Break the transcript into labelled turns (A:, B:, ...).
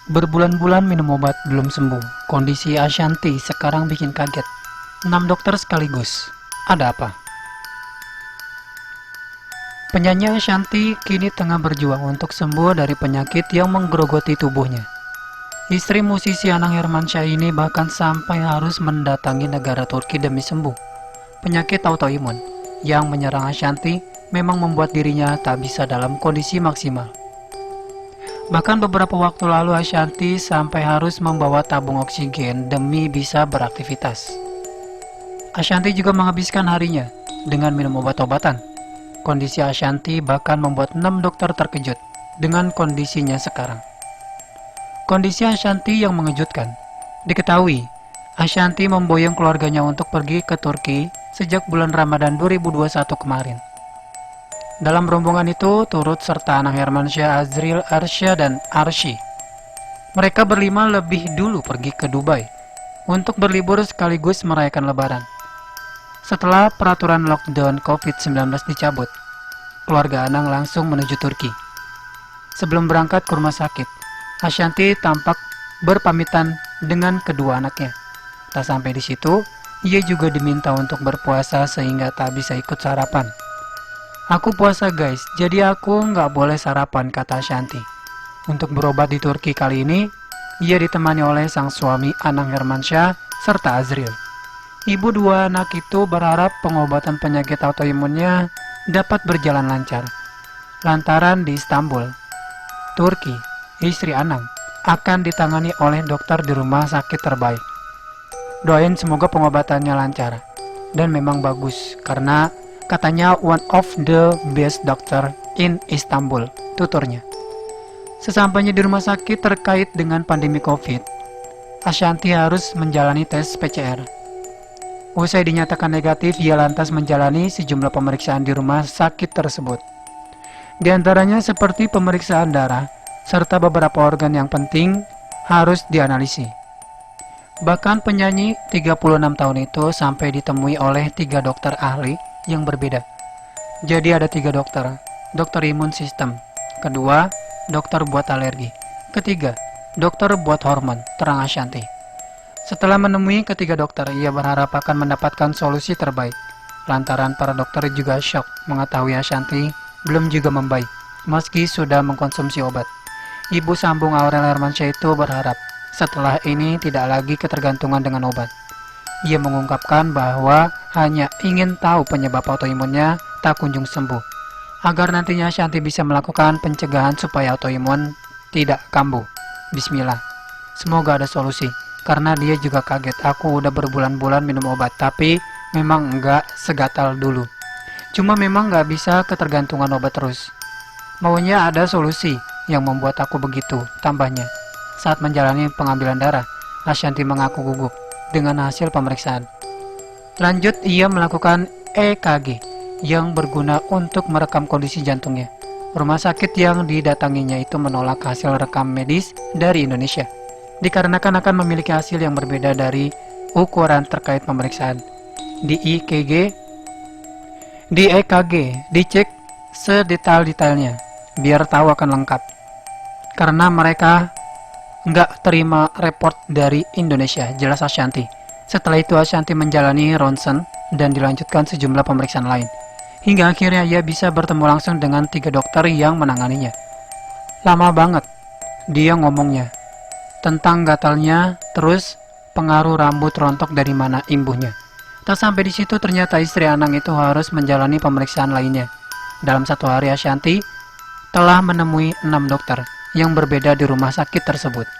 A: Berbulan-bulan minum obat belum sembuh. Kondisi Ashanti sekarang bikin kaget. 6 dokter sekaligus. Ada apa? Penyanyi Ashanti kini tengah berjuang untuk sembuh dari penyakit yang menggerogoti tubuhnya. Istri musisi Anang Hermansyah ini bahkan sampai harus mendatangi negara Turki demi sembuh. Penyakit autoimun yang menyerang Ashanti memang membuat dirinya tak bisa dalam kondisi maksimal. Bahkan beberapa waktu lalu Ashanti sampai harus membawa tabung oksigen demi bisa beraktivitas. Ashanti juga menghabiskan harinya dengan minum obat-obatan. Kondisi Ashanti bahkan membuat 6 dokter terkejut dengan kondisinya sekarang. Kondisi Ashanti yang mengejutkan. Diketahui, Ashanti memboyong keluarganya untuk pergi ke Turki sejak bulan Ramadan 2021 kemarin. Dalam rombongan itu turut serta Anang Hermansyah, Azril, Arsya, dan Arsy. Mereka berlima lebih dulu pergi ke Dubai untuk berlibur sekaligus merayakan Lebaran. Setelah peraturan lockdown COVID-19 dicabut, keluarga Anang langsung menuju Turki. Sebelum berangkat ke rumah sakit, Ashanti tampak berpamitan dengan kedua anaknya. Tak sampai di situ, ia juga diminta untuk berpuasa sehingga tak bisa ikut sarapan. "Aku puasa guys, jadi aku nggak boleh sarapan," kata Ashanti. Untuk berobat di Turki kali ini, ia ditemani oleh sang suami Anang Hermansyah serta Azril. Ibu dua anak itu berharap pengobatan penyakit autoimunnya dapat berjalan lancar. Lantaran di Istanbul, Turki, istri Anang akan ditangani oleh dokter di rumah sakit terbaik. Doain semoga pengobatannya lancar. Dan memang bagus, karena katanya one of the best doctor in Istanbul, tuturnya. Sesampainya di rumah sakit terkait dengan pandemi COVID, Ashanti harus menjalani tes PCR. Usai dinyatakan negatif, ia lantas menjalani sejumlah pemeriksaan di rumah sakit tersebut. Di antaranya seperti pemeriksaan darah, serta beberapa organ yang penting harus dianalisis. Bahkan penyanyi 36 tahun itu sampai ditemui oleh 3 dokter ahli yang berbeda. Jadi ada 3 dokter. Dokter imun sistem. Kedua, dokter buat alergi. Ketiga, dokter buat hormon, terang Ashanti. Setelah menemui ketiga dokter, ia berharap akan mendapatkan solusi terbaik. Lantaran para dokter juga syok mengetahui Ashanti belum juga membaik, meski sudah mengkonsumsi obat. Ibu sambung Aurel Hermansyah itu berharap setelah ini tidak lagi ketergantungan dengan obat. Ia mengungkapkan bahwa hanya ingin tahu penyebab autoimunnya tak kunjung sembuh, agar nantinya Ashanti bisa melakukan pencegahan supaya autoimun tidak kambuh. Bismillah, semoga ada solusi, karena dia juga kaget. Aku udah berbulan-bulan minum obat, tapi memang enggak segatal dulu. Cuma memang enggak bisa ketergantungan obat terus. Maunya ada solusi yang membuat aku begitu, tambahnya. Saat menjalani pengambilan darah, Ashanti mengaku gugup dengan hasil pemeriksaan. Lanjut, ia melakukan EKG yang berguna untuk merekam kondisi jantungnya. Rumah sakit yang didatanginya itu menolak hasil rekam medis dari Indonesia, dikarenakan akan memiliki hasil yang berbeda dari ukuran terkait pemeriksaan. Di EKG dicek sedetail-detailnya biar tahu akan lengkap, karena mereka nggak terima report dari Indonesia, jelas Ashanti. Setelah itu Ashanti menjalani ronsen dan dilanjutkan sejumlah pemeriksaan lain, hingga akhirnya ia bisa bertemu langsung dengan 3 dokter yang menanganinya. Lama banget dia ngomongnya tentang gatalnya, terus pengaruh rambut rontok dari mana imbuhnya. Tak sampai di situ, ternyata istri Anang itu harus menjalani pemeriksaan lainnya. Dalam 1 hari Ashanti telah menemui 6 dokter yang berbeda di rumah sakit tersebut.